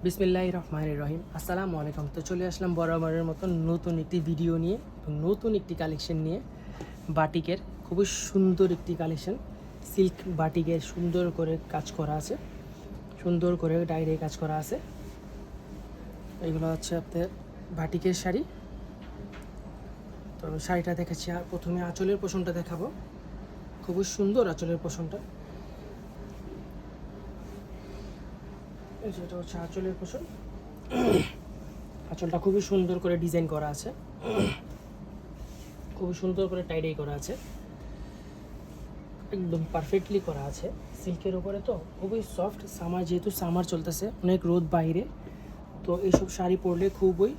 বিসমিল্লাহির রহমানির রহিম। আসসালামু আলাইকুম। তো চলে আসলাম বরাবরের মতো নতুন একটি ভিডিও নিয়ে, নতুন একটি কালেকশন নিয়ে। বাটিকের খুবই সুন্দর একটি কালেকশন, সিল্ক বাটিকের সুন্দর করে কাজ করা আছে, সুন্দর করে ডাইরে কাজ করা আছে। এগুলো হচ্ছে আপনার বাটিকের শাড়ি। তো শাড়িটা দেখাচ্ছি, প্রথমে আঁচলের পোষণটা দেখাবো। খুবই সুন্দর আঁচলের পোষণটা। এটা হচ্ছে আঁচলের পোষণ। আঁচলটা খুবই সুন্দর করে ডিজাইন করা আছে, খুবই সুন্দর করে টাইডাই করা আছে, একদম পারফেক্টলি করা আছে। সিল্কের উপরে তো খুবই সফট। সামার, যেহেতু সামার চলতেছে, অনেক রোদ বাইরে, তো এইসব শাড়ি পরলে খুবই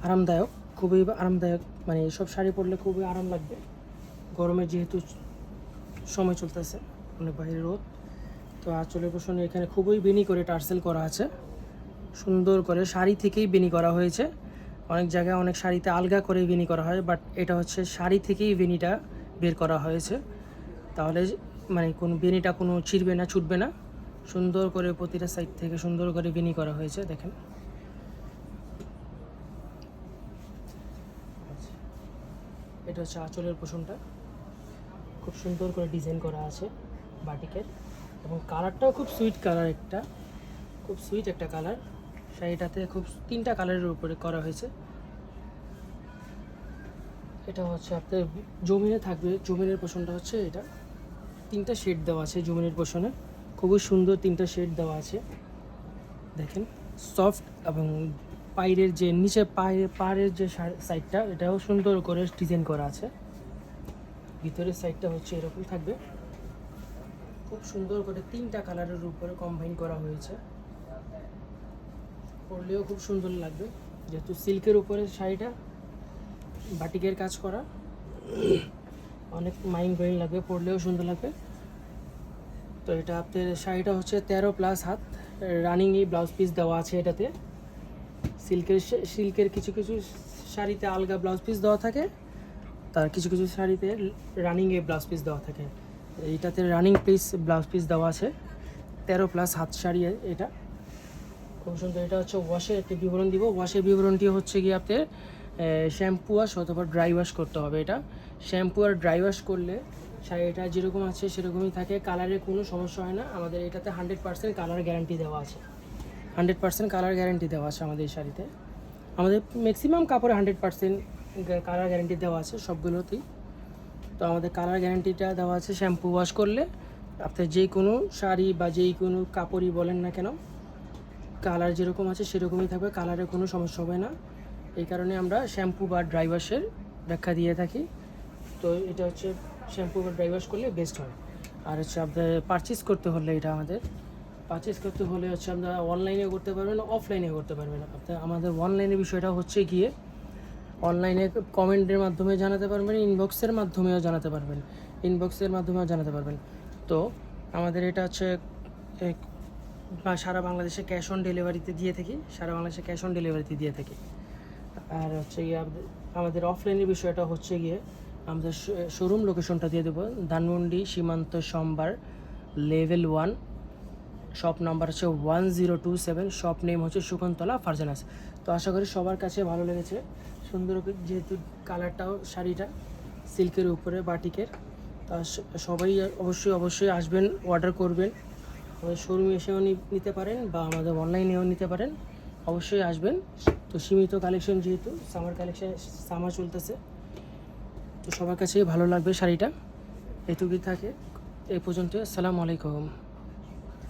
আরামদায়ক, খুবই আরামদায়ক। মানে এইসব শাড়ি পরলে খুবই আরাম লাগবে। গরমের যেহেতু সময় চলতেছে, অনেক বাইরে রোদ, তো আঁচলের পোষণে এখানে খুবই বেনি করে টার্সেল করা আছে, সুন্দর করে শাড়ি থেকেই বেনি করা হয়েছে। অনেক জায়গায় অনেক শাড়িতে আলগা করে বেনি করা হয়, বাট এটা হচ্ছে শাড়ি থেকেই বেনিটা বের করা হয়েছে। তাহলে মানে কোনো বেনিটা কোনো ছিঁড়বে না, ছুটবে না। সুন্দর করে প্রতিটা সাইড থেকে সুন্দর করে বেনি করা হয়েছে, দেখেন। এটা হচ্ছে আঁচলের পোষণটা, খুব সুন্দর করে ডিজাইন করা আছে বাটিকের, এবং কালারটাও খুব সুইট কালার, খুব সুইট একটা কালার। শাড়িটাতে খুব 3টা কালারের উপরে করা হয়েছে। এটা হচ্ছে আপনার জমিনে থাকবে, জমিনের পোষণটা হচ্ছে এটা। 3টা শেড দেওয়া আছে জমিনের পোষণে, খুবই সুন্দর 3টা শেড দেওয়া আছে, দেখেন। সফট, এবং পায়ের যে নিচে পায়ের যে সাইডটা, এটাও সুন্দর করে ডিজাইন করা আছে। ভিতরের সাইডটা হচ্ছে এরকম থাকবে, খুব সুন্দর করে 3টা কালারের উপরে কম্বাইন করা হয়েছে। পরলেও খুব সুন্দর লাগবে, যেহেতু সিল্কের উপরে শাড়িটা, বাটিকের কাজ করা, অনেক মাইন্ড ব্লোয়িং লাগবে, পরলেও সুন্দর লাগবে। তো এটা আপনার শাড়িটা হচ্ছে 13+ হাত, রানিং এই ব্লাউজ পিস দেওয়া আছে এটাতে। সিল্কের কিছু কিছু শাড়িতে আলগা ব্লাউজ পিস দেওয়া থাকে, তার কিছু কিছু শাড়িতে রানিং এই ব্লাউজ পিস দেওয়া থাকে। এইটাতে রানিং ব্লাউজ পিস দেওয়া আছে, 13+ হাত শাড়ি এটা, খুব সুন্দর। এটা হচ্ছে ওয়াশের একটি বিবরণ দিব। ওয়াশের বিবরণটি হচ্ছে গিয়ে আপনার শ্যাম্পু ওয়াশ অথবা ড্রাই ওয়াশ করতে হবে। এটা শ্যাম্পু আর ড্রাই ওয়াশ করলে শাড়িটা যেরকম আছে সেরকমই থাকে, কালারের কোনো সমস্যা হয় না। আমাদের এটাতে 100% কালার গ্যারান্টি দেওয়া আছে, 100% কালার গ্যারান্টি দেওয়া আছে আমাদের এই শাড়িতে। আমাদের ম্যাক্সিমাম কাপড়ে 100% কালার গ্যারান্টি দেওয়া আছে সবগুলোতেই। তো আমাদের কালার গ্যারান্টিটা দেওয়া আছে। শ্যাম্পু ওয়াশ করলে আপনার যে কোনো শাড়ি বা যেই কোনো কাপড়ই বলেন না কেন, কালার যেরকম আছে সেরকমই থাকবে, কালারের কোনো সমস্যা হবে না। এই কারণে আমরা শ্যাম্পু বা ড্রাই ওয়াশের ব্যাখ্যা দিয়ে থাকি। তো এটা হচ্ছে শ্যাম্পু বা ড্রাই ওয়াশ করলে বেস্ট হয়। আর হচ্ছে আপনার পারচেস করতে হলে, এটা পারচেস করতে হলে হচ্ছে আপনারা অনলাইনেও করতে পারবেন, অফলাইনেও করতে পারবেন। আপনার আমাদের অনলাইনের বিষয়টা হচ্ছে গিয়ে, অনলাইনে কমেন্টের মাধ্যমে জানাতে পারবেন, ইনবক্সের মাধ্যমেও জানাতে পারবেন। তো আমাদের এটা হচ্ছে সারা বাংলাদেশে ক্যাশ অন ডেলিভারিতে দিয়ে থাকি। আর হচ্ছে গিয়ে আমাদের অফলাইনের বিষয়টা হচ্ছে গিয়ে, আমাদের শোরুম লোকেশনটা দিয়ে দেবো, ধানমন্ডি সীমান্ত সম্বার লেভেল 1, শপ নাম্বার হচ্ছে 1027, শপ নেম হচ্ছে শকুন্তলা ফারজানাস। তো আশা করি সবার কাছে ভালো লেগেছে। সুন্দর, যেহেতু কালারটাও শাড়িটা সিল্কের উপরে বাটিকের, তা সবাই অবশ্যই আসবেন, অর্ডার করবেন। আমাদের শোরুমে এসেও নিতে পারেন বা আমাদের অনলাইনেও নিতে পারেন, অবশ্যই আসবেন। তো সীমিত কালেকশন, যেহেতু সামার চলতেছে, তো সবার কাছেই ভালো লাগবে শাড়িটা। এটুকুই থাকে, এই পর্যন্ত। আসসালামু আলাইকুম।